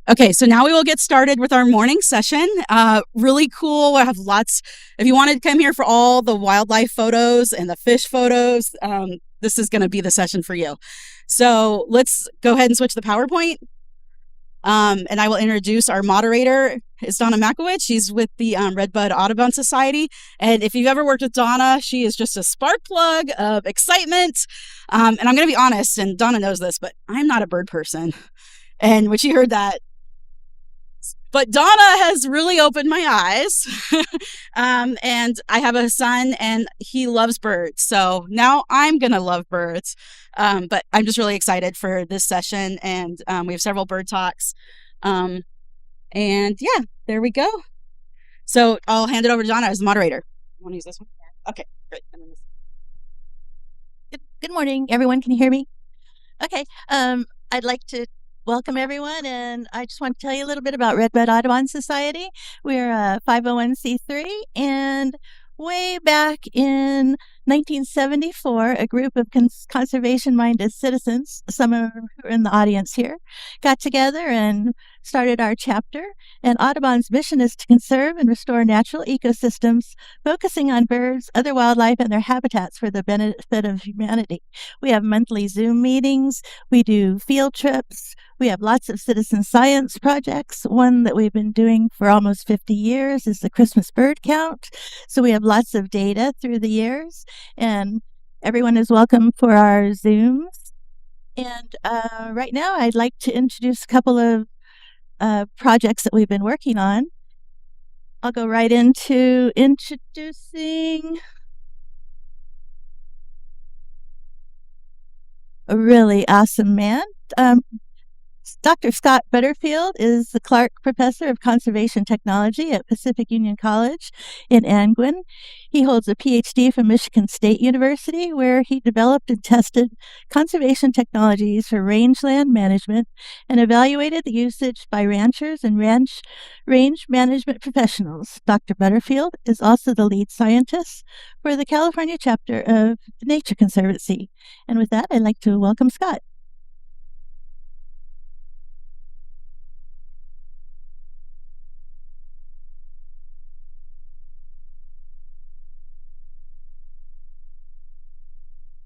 Okay, so now we will get started with our morning session. Really cool. I have lots. If you want to come here for all the wildlife photos and the fish photos, this is going to be the session for you. So let's go ahead and switch the PowerPoint. And I will introduce our moderator. It's Donna Makowicz. She's with the Redbud Audubon Society. And if you've ever worked with Donna, she is just a spark plug of excitement. And I'm going to be honest, and Donna knows this, but I'm not a bird person. And when she heard that, but Donna has really opened my eyes. And I have a son and he loves birds. So now I'm going to love birds. But I'm just really excited for this session. And we have several bird talks. And yeah, there we go. So I'll hand it over to Donna as the moderator. You want to use this one? Okay, great. Good morning, everyone. Can you hear me? Okay. I'd like to welcome everyone, and I just want to tell you a little bit about Redbud Audubon Society. We're a 501c3, and way back in 1974, a group of conservation-minded citizens, some of who are in the audience here, got together and started our chapter. And Audubon's mission is to conserve and restore natural ecosystems, focusing on birds, other wildlife, and their habitats for the benefit of humanity. We have monthly Zoom meetings. We do field trips. We have lots of citizen science projects. One that we've been doing for almost 50 years is the Christmas bird count. So we have lots of data through the years, and everyone is welcome for our Zooms. And right now I'd like to introduce a couple of projects that we've been working on. I'll go right into introducing a really awesome man. Dr. Scott Butterfield is the Clark Professor of Conservation Technology at Pacific Union College in Angwin. He holds a PhD from Michigan State University, where he developed and tested conservation technologies for rangeland management and evaluated the usage by ranchers and range management professionals. Dr. Butterfield is also the lead scientist for the California chapter of the Nature Conservancy. And with that, I'd like to welcome Scott.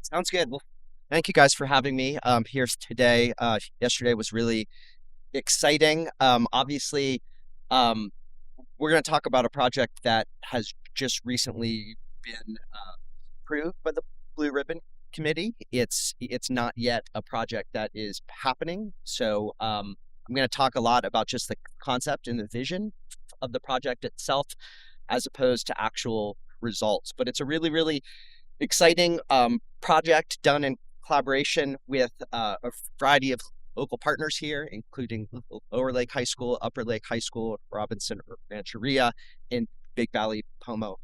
Sounds good. Well, thank you guys for having me here today. Yesterday was really exciting. Obviously, we're going to talk about a project that has just recently been approved by the Blue Ribbon Committee. It's not yet a project that is happening. So I'm going to talk a lot about just the concept and the vision of the project itself, as opposed to actual results. But it's a really, really exciting project done in collaboration with a variety of local partners here, including Lower Lake High School, Upper Lake High School, Robinson Rancheria, and Big Valley Pomo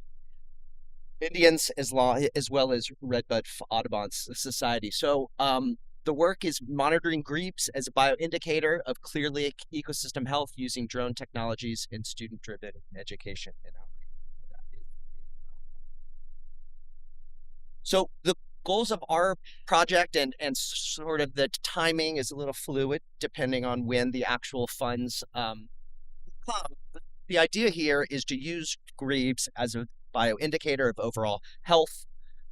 Indians, as well as Redbud Audubon Society. So the work is monitoring grebes as a bioindicator of Clear Lake ecosystem health using drone technologies and student-driven education and outreach. So the goals of our project and sort of the timing is a little fluid depending on when the actual funds come. The idea here is to use grebes as a bioindicator of overall health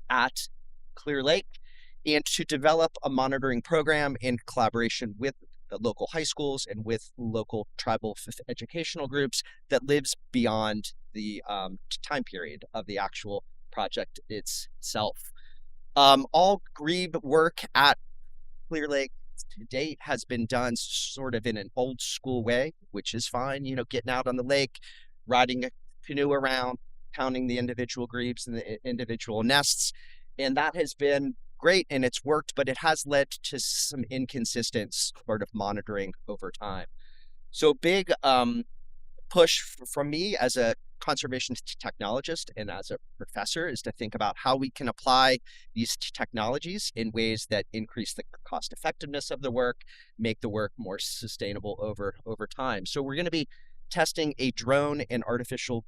at Clear Lake, and to develop a monitoring program in collaboration with the local high schools and with local tribal educational groups that lives beyond the time period of the actual project itself. All grebe work at Clear Lake to date has been done sort of in an old school way, which is fine, getting out on the lake, riding a canoe around, counting the individual grebes and the individual nests. And that has been great and it's worked, but it has led to some inconsistent sort of monitoring over time. So big push from me as a conservation technologist and as a professor is to think about how we can apply these technologies in ways that increase the cost effectiveness of the work, make the work more sustainable over time. So we're going to be testing a drone and artificial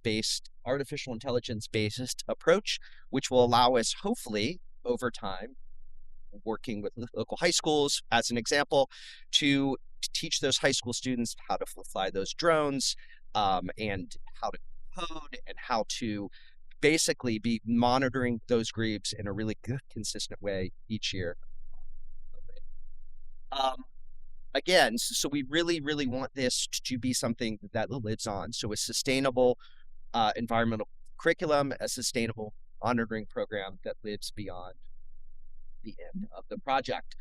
intelligence based approach, which will allow us, hopefully over time, working with local high schools as an example, to teach those high school students how to fly those drones, and how to code and how to basically be monitoring those grebes in a really good, consistent way each year. Again, so we really, really want this to be something that lives on. So a sustainable environmental curriculum, a sustainable monitoring program that lives beyond the end of the project.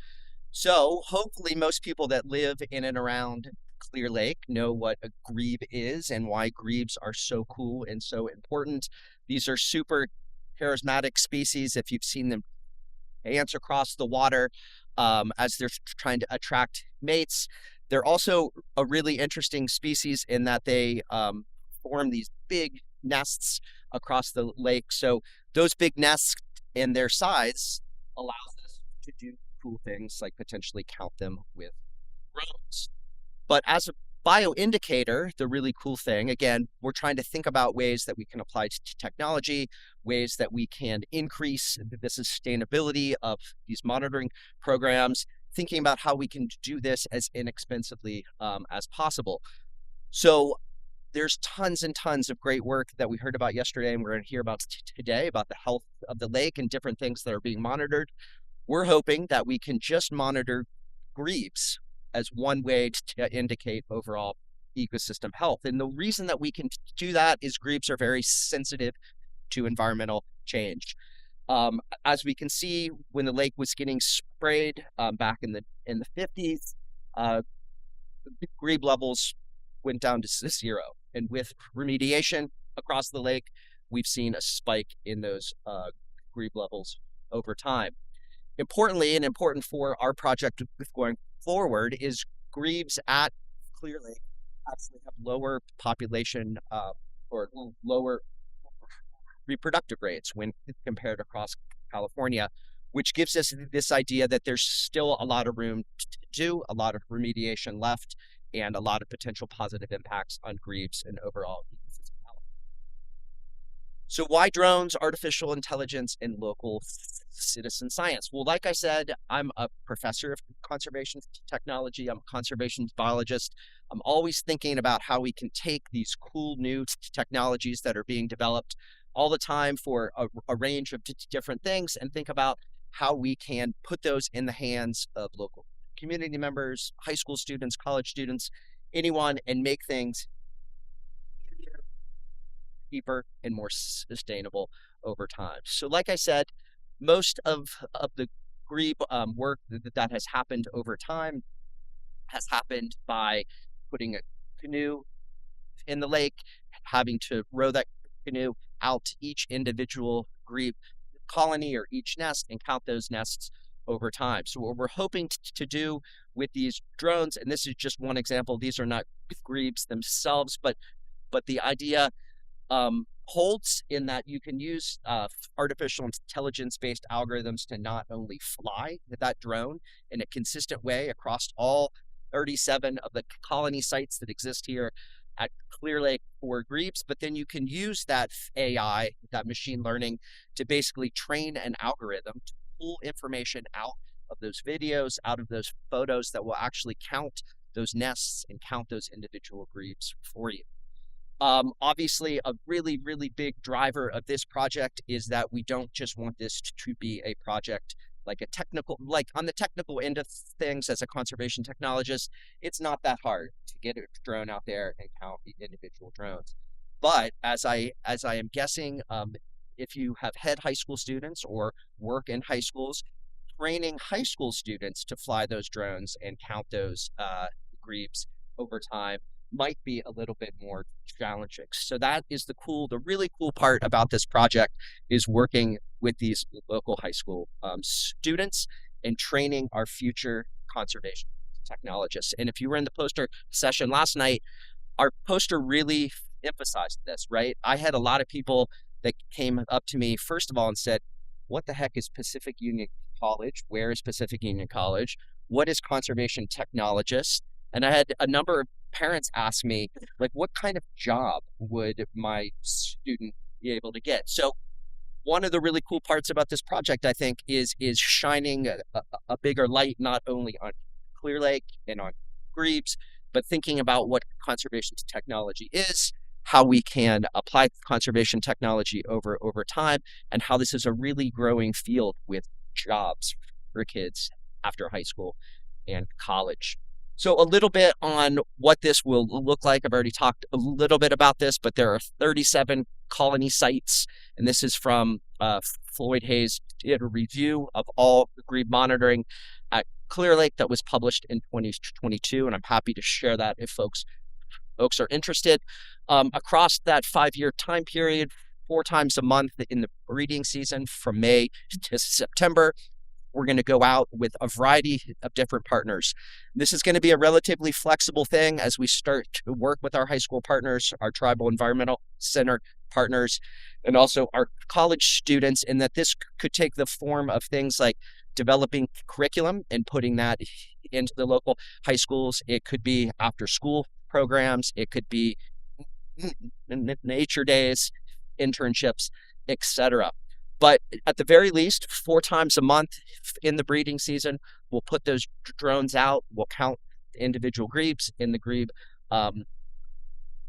So hopefully most people that live in and around Clear Lake know what a grebe is and why grebes are so cool and so important. These are super charismatic species. If you've seen them dance across the water as they're trying to attract mates. They're also a really interesting species in that they form these big nests across the lake. So those big nests and their size allows us to do cool things like potentially count them with drones. But as a bioindicator, the really cool thing, again, we're trying to think about ways that we can apply to technology, ways that we can increase the sustainability of these monitoring programs, thinking about how we can do this as inexpensively as possible. So there's tons and tons of great work that we heard about yesterday and we're going to hear about today about the health of the lake and different things that are being monitored. We're hoping that we can just monitor grebes as one way to indicate overall ecosystem health. And the reason that we can do that is grebes are very sensitive to environmental change. As we can see, when the lake was getting sprayed back in the 50s, grebe levels went down to 0. And with remediation across the lake, we've seen a spike in those grebe levels over time. Importantly, and important for our project going forward, is grebes at Clear Lake actually have lower population or lower reproductive rates when compared across California, which gives us this idea that there's still a lot of room to do, a lot of remediation left, and a lot of potential positive impacts on grebes and overall ecosystem health. So why drones, artificial intelligence, and local citizen science? Well, like I said, I'm a professor of conservation technology. I'm a conservation biologist. I'm always thinking about how we can take these cool new technologies that are being developed all the time for a range of different things and think about how we can put those in the hands of local community members, high school students, college students, anyone, and make things easier, cheaper, and more sustainable over time. So like I said, most of the grebe work that has happened over time has happened by putting a canoe in the lake, having to row that canoe out to each individual grebe colony or each nest and count those nests over time. So what we're hoping to do with these drones, and this is just one example, these are not grebes themselves, but the idea holds in that you can use artificial intelligence-based algorithms to not only fly that drone in a consistent way across all 37 of the colony sites that exist here at Clear Lake for grebes, but then you can use that AI, that machine learning, to basically train an algorithm to pull information out of those videos, out of those photos that will actually count those nests and count those individual grebes for you. Obviously, a really, really big driver of this project is that we don't just want this to be a project like on the technical end of things. As a conservation technologist, it's not that hard to get a drone out there and count the individual drones. But as I am guessing, if you have had high school students or work in high schools, training high school students to fly those drones and count those grebes over time might be a little bit more challenging. So that is the really cool part about this project, is working with these local high school students and training our future conservation technologists. And if you were in the poster session last night, our poster really emphasized this, right? I had a lot of people that came up to me, first of all, and said, what the heck is Pacific Union College? Where is Pacific Union College? What is conservation technologist? And I had a number of parents ask me, like, what kind of job would my student be able to get? So one of the really cool parts about this project, I think, is shining a bigger light not only on Clear Lake and on Grebes, but thinking about what conservation technology is, how we can apply conservation technology over time, and how this is a really growing field with jobs for kids after high school and college. So a little bit on what this will look like. I've already talked a little bit about this, but there are 37 colony sites, and this is from Floyd Hayes did a review of all the grebe monitoring at Clear Lake that was published in 2022, and I'm happy to share that if folks are interested. Across that 5-year time period, 4 times a month in the breeding season from May to September, we're going to go out with a variety of different partners. This is going to be a relatively flexible thing as we start to work with our high school partners, our tribal environmental center partners, and also our college students, in that this could take the form of things like developing curriculum and putting that into the local high schools. It could be after school programs. It could be nature days, internships, etc. But at the very least, 4 times a month in the breeding season, we'll put those drones out. We'll count individual grebes in the grebe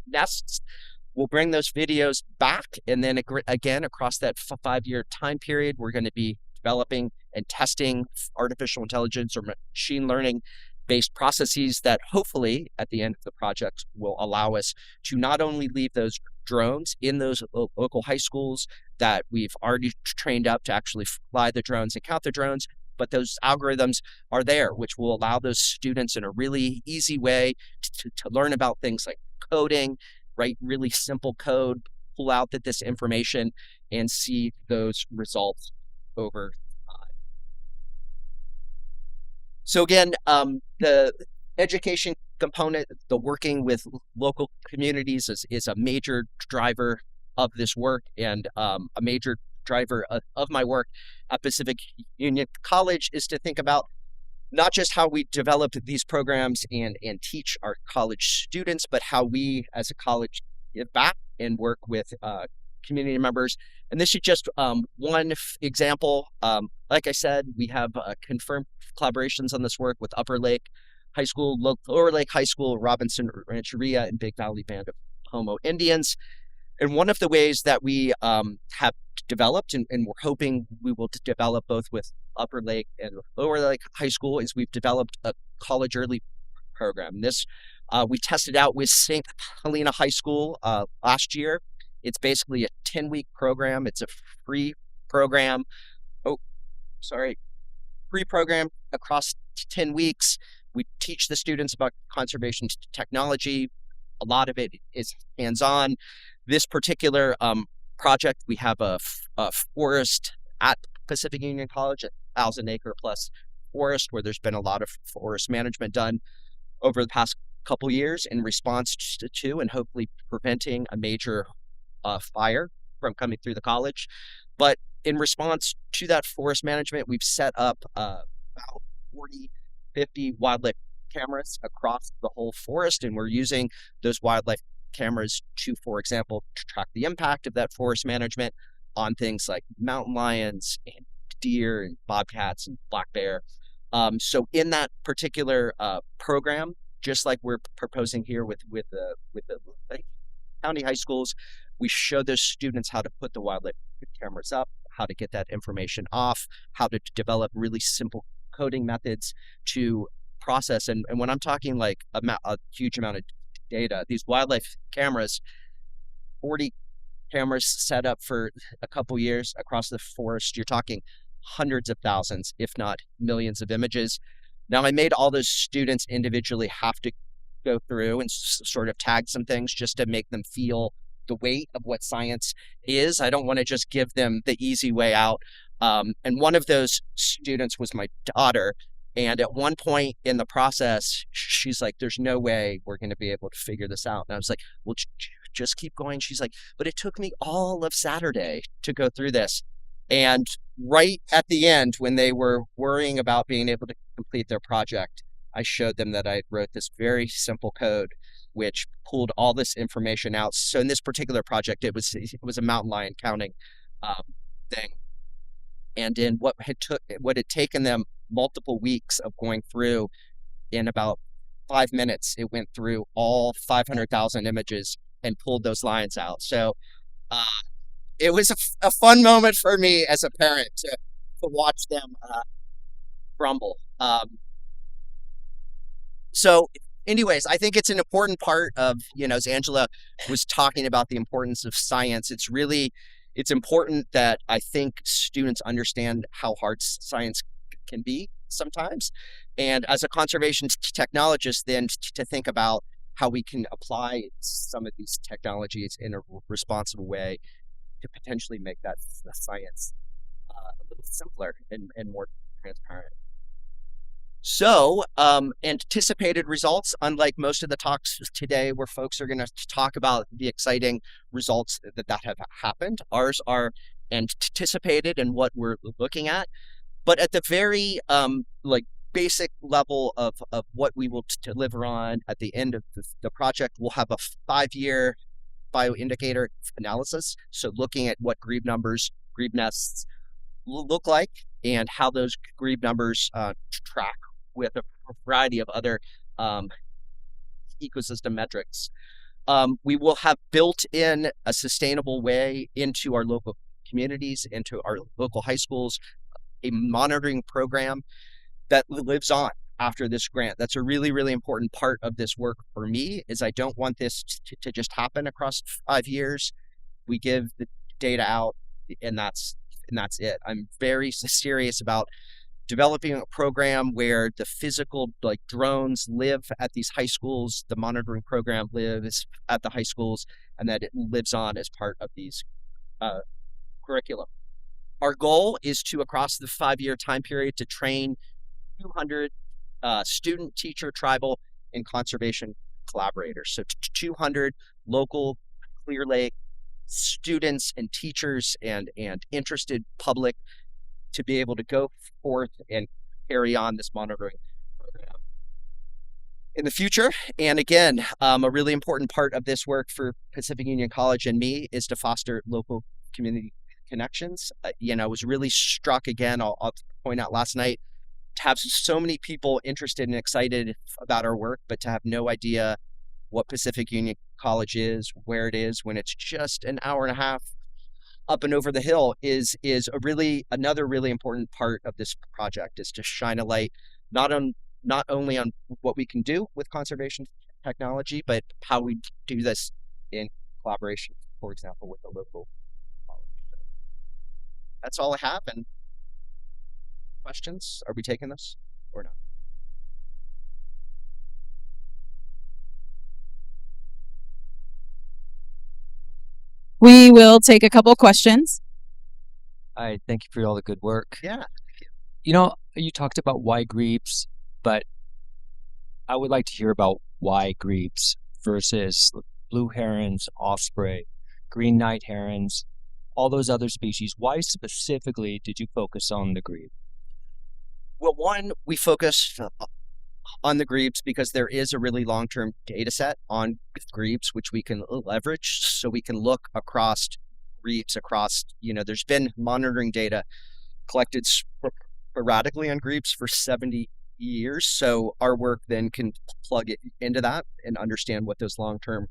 nests. We'll bring those videos back. And then again, across that 5-year time period, we're going to be developing and testing artificial intelligence or machine learning based processes that hopefully at the end of the project will allow us to not only leave those drones in those local high schools that we've already trained up to actually fly the drones and count the drones, but those algorithms are there, which will allow those students in a really easy way to learn about things like coding, write really simple code, pull out this information, and see those results over time. So again, the education component, the working with local communities is a major driver of this work, and a major driver of my work at Pacific Union College is to think about not just how we develop these programs and teach our college students, but how we as a college give back and work with community members. And this is just one example. Like I said, we have confirmed collaborations on this work with Upper Lake High School, Lower Lake High School, Robinson Rancheria, and Big Valley Band of Homo Indians. And one of the ways that we have developed, and we're hoping we will develop both with Upper Lake and Lower Lake High School, is we've developed a college early program. This we tested out with St. Helena High School last year. It's basically a 10-week program. It's a free program. Free program across 10 weeks. We teach the students about conservation technology. A lot of it is hands-on. This particular project, we have a forest at Pacific Union College, a 1,000-acre plus forest, where there's been a lot of forest management done over the past couple years in response to and hopefully preventing a major fire from coming through the college. But in response to that forest management, we've set up about 40-50 wildlife cameras across the whole forest, and we're using those wildlife cameras to, for example, to track the impact of that forest management on things like mountain lions and deer and bobcats and black bear. So in that particular program, just like we're proposing here with the county high schools, we show those students how to put the wildlife cameras up, how to get that information off, how to develop really simple coding methods to process. And when I'm talking like a huge amount of data, these wildlife cameras, 40 cameras set up for a couple years across the forest, you're talking hundreds of thousands, if not millions of images. Now, I made all those students individually have to go through and sort of tag some things just to make them feel the weight of what science is. I don't want to just give them the easy way out. And one of those students was my daughter. And at one point in the process, she's like, there's no way we're going to be able to figure this out. And I was like, well, just keep going. She's like, but it took me all of Saturday to go through this. And right at the end, when they were worrying about being able to complete their project, I showed them that I wrote this very simple code which pulled all this information out. So in this particular project, it was a mountain lion counting thing. And in what had taken them multiple weeks of going through, in about 5 minutes, it went through all 500,000 images and pulled those lines out. So it was a fun moment for me as a parent to watch them crumble. So anyways, I think it's an important part of, as Angela was talking about the importance of science, it's important that I think students understand how hard science can be sometimes. And as a conservation technologist, then to think about how we can apply some of these technologies in a responsible way to potentially make that science a little simpler and more transparent. So, anticipated results, unlike most of the talks today where folks are going to talk about the exciting results that have happened, ours are anticipated and what we're looking at. But at the very basic level of what we will deliver on at the end of the project, we'll have a 5-year bioindicator analysis. So looking at what grebe numbers, grebe nests look like and how those grebe numbers track with a variety of other ecosystem metrics. We will have built in a sustainable way into our local communities, into our local high schools, a monitoring program that lives on after this grant. That's a really, really important part of this work for me, is I don't want this to just happen across 5 years. We give the data out and that's it. I'm very serious about developing a program where the physical drones live at these high schools, the monitoring program lives at the high schools, and that it lives on as part of these curriculum. Our goal is to, across the 5-year time period, to train 200 student, teacher, tribal, and conservation collaborators. So 200 local Clear Lake students and teachers and interested public to be able to go forth and carry on this monitoring program in the future. And again, a really important part of this work for Pacific Union College and me is to foster local community connections. I was really struck again, I'll point out last night, to have so many people interested and excited about our work, but to have no idea what Pacific Union College is, where it is, when it's just an hour and a half up and over the hill is another really important part of this project, is to shine a light not only on what we can do with conservation technology, but how we do this in collaboration, for example, with the local college. So that's all I have. And questions? Are we taking this or not? We will take a couple questions. Hi, thank you for all the good work. Yeah. You talked about why grebes, but I would like to hear about why grebes versus blue herons, osprey, green night herons, all those other species. Why specifically did you focus on the grebe? Well, one, we focused on the grebes because there is a really long-term data set on grebes, which we can leverage. So we can look across grebes there's been monitoring data collected sporadically on grebes for 70 years. So our work then can plug it into that and understand what those long-term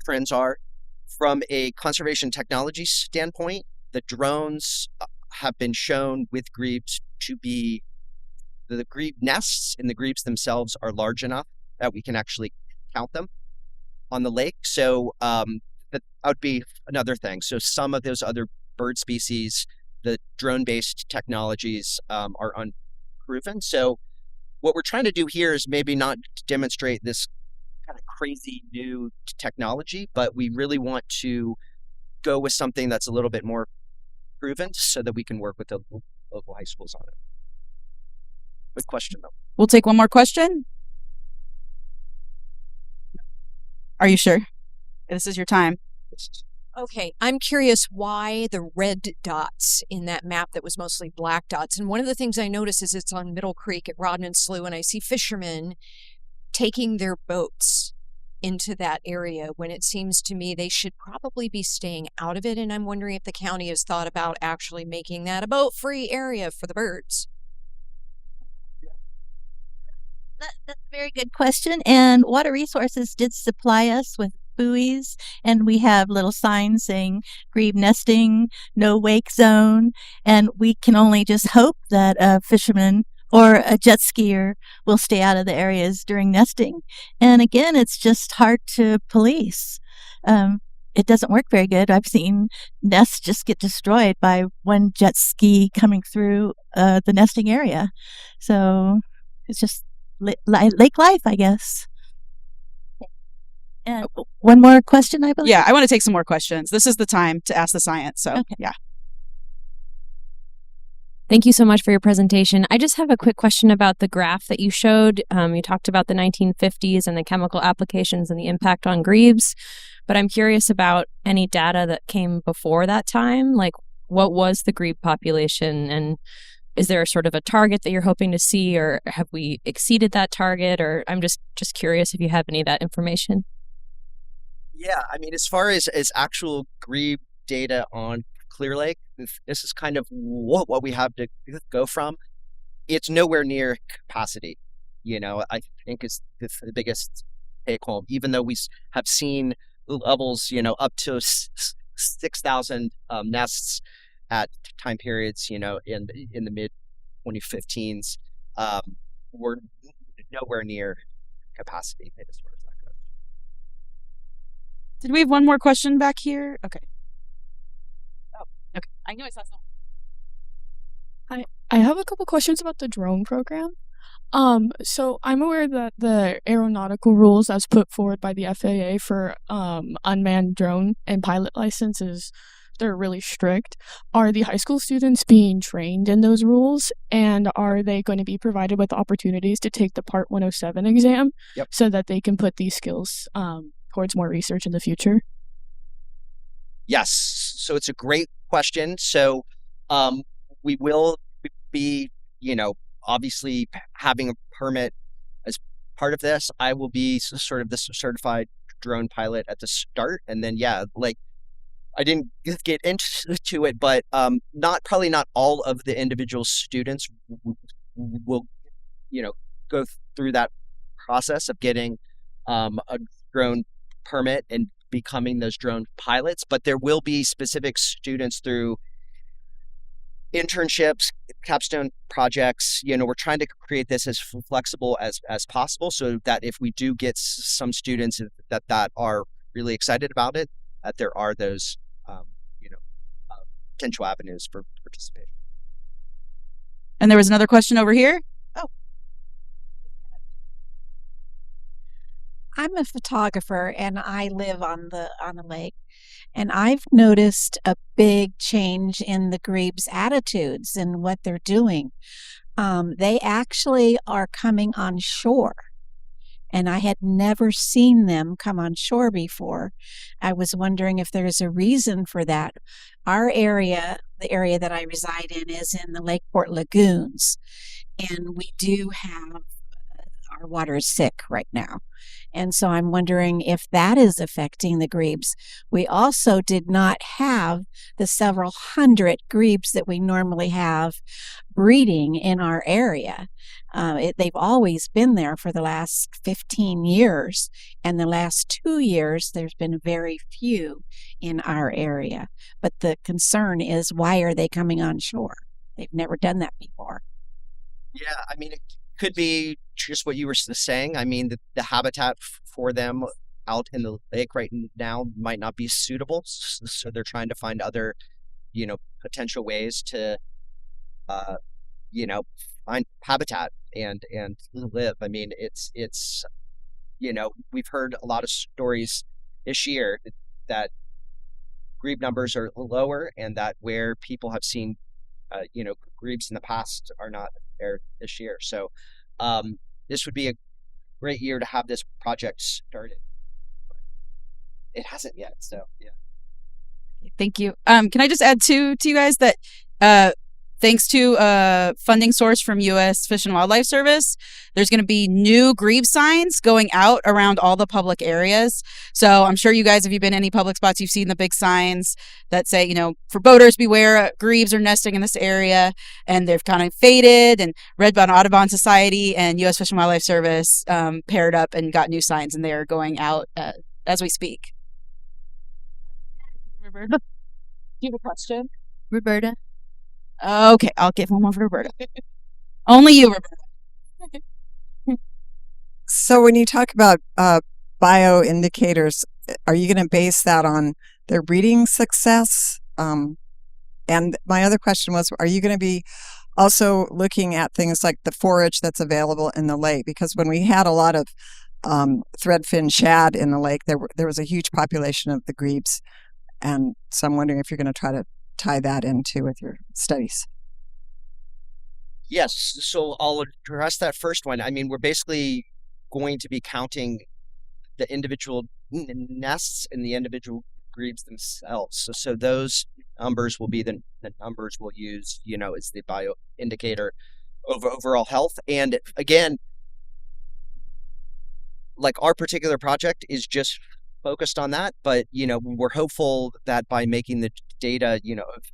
trends are. From a conservation technology standpoint, the drones have been shown with grebes to be, the grebe nests and the grebes themselves are large enough that we can actually count them on the lake. So that would be another thing. So some of those other bird species, the drone-based technologies are unproven. So what we're trying to do here is maybe not demonstrate this kind of crazy new technology, but we really want to go with something that's a little bit more proven so that we can work with the local high schools on it. Good question, though. We'll take one more question. Are you sure? This is your time. Okay, I'm curious why the red dots in that map that was mostly black dots. And one of the things I notice is it's on Middle Creek at Rodman Slough, and I see fishermen taking their boats into that area when it seems to me they should probably be staying out of it. And I'm wondering if the county has thought about actually making that a boat-free area for the birds. That's a very good question. And Water Resources did supply us with buoys, and we have little signs saying grebe nesting, no wake zone. And we can only just hope that a fisherman or a jet skier will stay out of the areas during nesting. And again, it's just hard to police. It doesn't work very good. I've seen nests just get destroyed by one jet ski coming through the nesting area. So it's just lake life, I guess. And one more question, I believe. Yeah, I want to take some more questions. This is the time to ask the science. So, Okay. yeah. Thank you so much for your presentation. I just have a quick question about the graph that you showed. You talked about the 1950s and the chemical applications and the impact on grebes, but I'm curious about any data that came before that time. Like, what was the grebe population, and is there a sort of a target that you're hoping to see, or have we exceeded that target? Or I'm just curious if you have any of that information. Yeah, I mean, as far as actual grebe data on Clear Lake, this is kind of what we have to go from. It's nowhere near capacity. I think is the biggest take home. Even though we have seen levels, up to 6,000 nests at time periods, in the mid 2015s, we're nowhere near capacity as far as that goes. Did we have one more question back here? Okay. Oh, okay. I knew I saw something. I have a couple questions about the drone program. So I'm aware that the aeronautical rules as put forward by the FAA for unmanned drone and pilot licenses, they're really strict. Are the high school students being trained in those rules, and are they going to be provided with opportunities to take the Part 107 exam so that they can put these skills towards more research in the future? Yes. So it's a great question. So we will be, obviously having a permit as part of this. I will be sort of the certified drone pilot at the start. And then, I didn't get into it, but probably not all of the individual students will, go through that process of getting a drone permit and becoming those drone pilots. But there will be specific students through internships, capstone projects. We're trying to create this as flexible as possible, so that if we do get some students that are really excited about it, that there are those potential avenues for participation. And there was another question over here. Oh. I'm a photographer and I live on the lake, and I've noticed a big change in the grebes' attitudes and what they're doing. They actually are coming on shore, and I had never seen them come on shore before. I was wondering if there's a reason for that. Our area, the area that I reside in, is in the Lakeport Lagoons, and we do have our water is sick right now. And so I'm wondering if that is affecting the grebes. We also did not have the several hundred grebes that we normally have breeding in our area. They've always been there for the last 15 years. And the last 2 years, there's been very few in our area. But the concern is, why are they coming on shore? They've never done that before. Yeah, I mean, it could be just what you were saying. I mean, the habitat for them out in the lake right now might not be suitable, so they're trying to find other, potential ways to, find habitat and live. I mean, it's we've heard a lot of stories this year that grebe numbers are lower, and that where people have seen grebes in the past are not there this year. So this would be a great year to have this project started. But it hasn't yet. So yeah. Thank you. Can I just add to you guys that thanks to a funding source from U.S. Fish and Wildlife Service, there's going to be new grebe signs going out around all the public areas. So I'm sure you guys, if you've been in any public spots, you've seen the big signs that say, for boaters, beware, grebes are nesting in this area. And they've kind of faded, and Red-Billed Audubon Society and U.S. Fish and Wildlife Service paired up and got new signs, and they're going out as we speak. Roberta, do you have a question? Roberta. Okay, I'll give one more for Roberta. Only you, Roberta. So when you talk about bioindicators, are you going to base that on their breeding success? And my other question was, are you going to be also looking at things like the forage that's available in the lake? Because when we had a lot of threadfin shad in the lake, there was a huge population of the grebes. And so I'm wondering if you're going to try to tie that into with your studies. Yes, so I'll address that first one. I mean, we're basically going to be counting the individual nests and the individual grebes themselves. So those numbers will be the numbers we'll use, as the bioindicator of overall health. And again, like our particular project is just focused on that, but we're hopeful that by making the data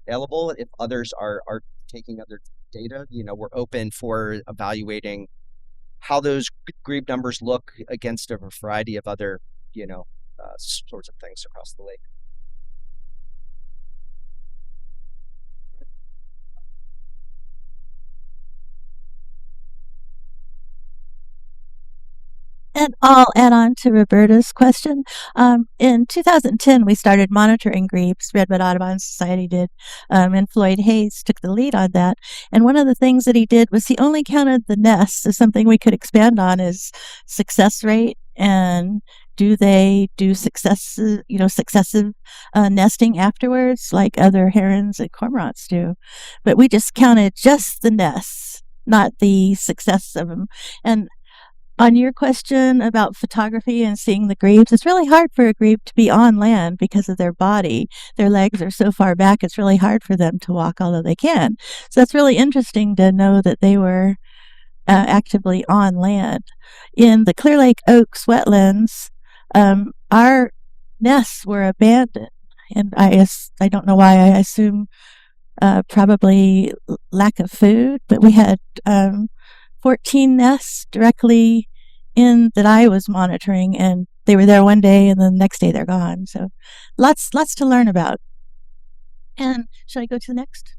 available, if others are taking other data, we're open for evaluating how those grebe numbers look against a variety of other sorts of things across the lake. And I'll add on to Roberta's question. In 2010, we started monitoring grebes. Red-Billed Audubon Society did, and Floyd Hayes took the lead on that. And one of the things that he did was he only counted the nests. As something we could expand on is success rate, and do they do successive nesting afterwards, like other herons and cormorants do. But we just counted just the nests, not the success of them. And on your question about photography and seeing the grebes, it's really hard for a grebe to be on land because of their body. Their legs are so far back, it's really hard for them to walk, although they can. So that's really interesting to know that they were actively on land. In the Clear Lake Oaks wetlands, our nests were abandoned. And I don't know why, I assume probably lack of food, but we had 14 nests directly in that I was monitoring, and they were there one day and the next day they're gone. So lots to learn about. And should I go to the next?